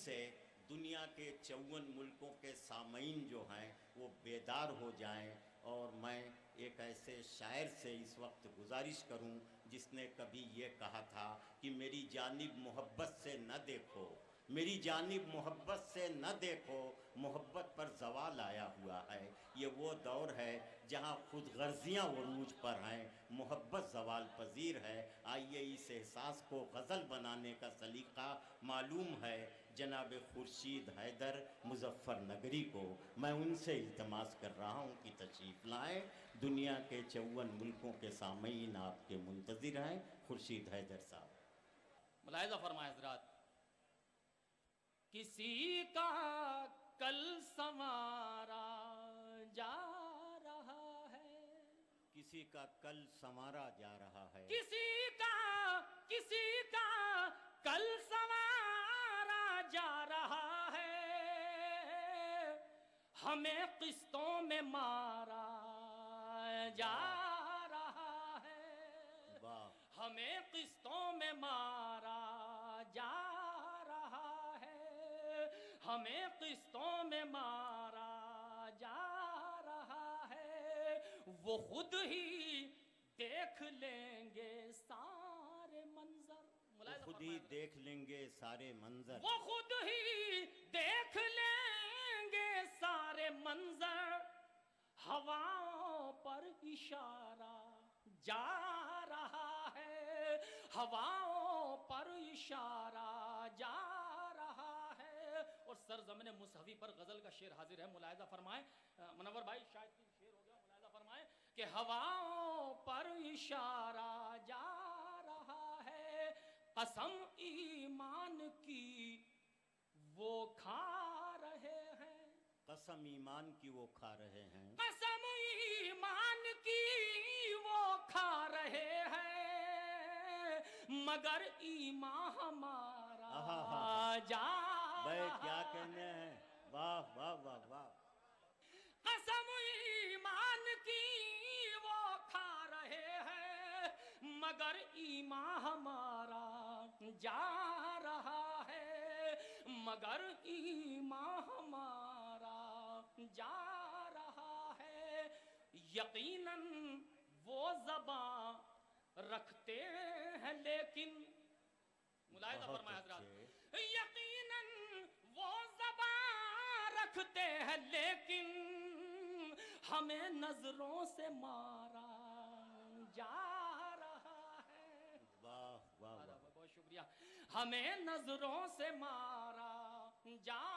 سے دنیا کے 54 ملکوں کے سامعین جو ہیں وہ بیدار ہو جائیں، اور میں ایک ایسے شاعر سے اس وقت گزارش کروں جس نے کبھی یہ کہا تھا کہ میری جانب محبت سے نہ دیکھو، میری جانب محبت سے نہ دیکھو، محبت پر زوال آیا ہوا ہے۔ یہ وہ دور ہے جہاں خود غرضیاں عروج پر ہیں، محبت زوال پذیر ہے۔ آئیے اس احساس کو غزل بنانے کا سلیقہ معلوم ہے جناب خورشید حیدر مظفر نگری کو، میں ان سے التماس کر رہا ہوں کہ تشریف لائیں۔ دنیا کے 54 ملکوں کے سامعین آپ کے منتظر ہیں۔ خورشید حیدر صاحب ملاحظہ فرمائیں حضرات، کسی کا کل سنوارا جا رہا ہے، کسی کا کل سنوارا جا رہا ہے، کسی کا کل سنوارا جا رہا ہے، ہمیں قسطوں میں مارا جا رہا ہے، واہ، ہمیں قسطوں میں مارا جا رہا ہے، ہمیں قسطوں میں مارا جا رہا ہے، وہ خود ہی دیکھ لیں گے سارے منظر، وہ خود ہی دیکھ لیں گے سارے منظر، وہ خود ہی دیکھ لیں گے سارے منظر، ہواؤں پر اشارہ جا رہا ہے، ہواؤں پر اشارہ جا رہا ہے، اور سرزمین مصحفی پر غزل کا شعر حاضر ہے، ملاحظہ فرمائیں منور بھائی، شاید 3 شعر ہو گیا، ملاحظہ فرمائیں کہ ہواؤں پر اشارہ جا رہا ہے، قسم ایمان کی وہ کھا رہے ہیں، قسم ایمان کی وہ کھا رہے ہیں، قسم ایمان کی وہ کھا رہے ہیں، مگر ایمان ہمارا جا بھائی رہا کیا کہنے ہے، ہیں، واہ واہ واہ واہ، قسم ایمان کی وہ کھا رہے ہیں، مگر ایمان ہمارا جا رہا ہے، مگر ایمان ہمارا جا رہا ہے، یقیناً وہ زبان رکھتے ہیں لیکن، ملاحظہ بہت فرمائے حضرات، اچھے، یقیناً وہ زبان رکھتے ہیں لیکن ہمیں نظروں سے مارا جا رہا ہے، واہ واہ واہ، بہت شکریہ، ہمیں نظروں سے مارا جا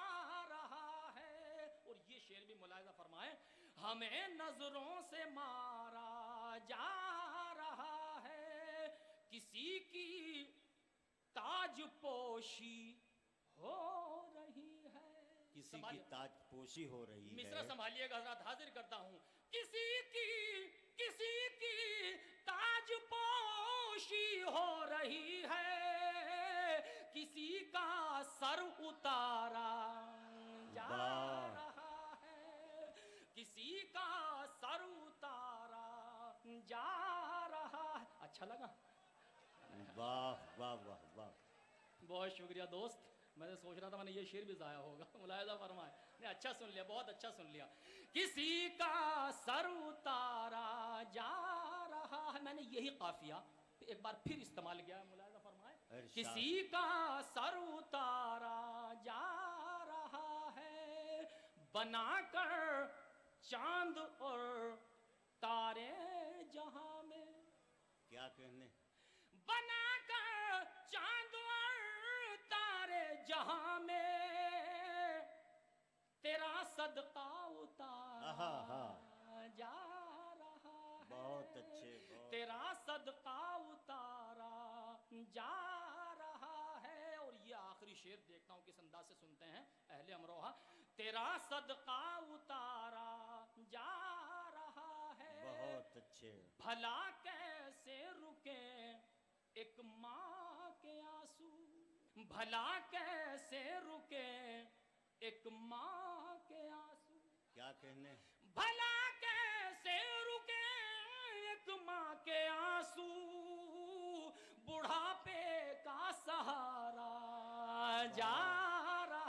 رہا ہے، اور یہ شعر بھی ملاحظہ فرمائیں، ہمیں نظروں سے مارا جا رہا ہے، کسی کی تاج پوشی ہو رہی ہے، کسی کی تاج پوشی ہو رہی ہے، مصرع سنبھالیے گا حضرات، حاضر کرتا ہوں، کسی کی تاج پوشی ہو رہی ہے، کسی کا سر اتارا جا واہ رہا ہے، کسی کا سر اتارا جا رہا ہے، اچھا لگا؟ واہ واہ واہ واہ، بہت شکریہ دوست، میں نے سوچ رہا تھا میں نے یہ شعر بھی ضائع ہوگا، ملاحظہ فرمائے، نہیں اچھا سن لیا، بہت اچھا سن لیا، کسی کا سر اتارا جا رہا ہے، میں نے یہی قافیہ ایک بار پھر استعمال کیا ہے، ملاحظہ فرمائے، ارشاد، کسی کا سر اتارا جا رہا ہے، بنا کر چاند اور تارے جہاں میں، کیا کہنے، بنا کر چاند اور تارے جہاں میں، تیرا صدقہ آہا ہا، اتارا جا رہا ہے، بہت اچھے، بہت تیرا صدقہ اتارا جا رہا ہے، اور یہ آخری شعر دیکھتا ہوں کس انداز سے سنتے ہیں اہل امروہہ، تیرا صدقہ اتارا جا رہا ہے، بہت اچھے، بھلا کیسے رکے ایک ماں کے آنسو، بھلا کیسے رکے ایک ماں کے آنسو، کیا کہنے، بھلا کیسے رکے ایک ماں کے آنسو، بڑھاپے کا سہارا جا رہا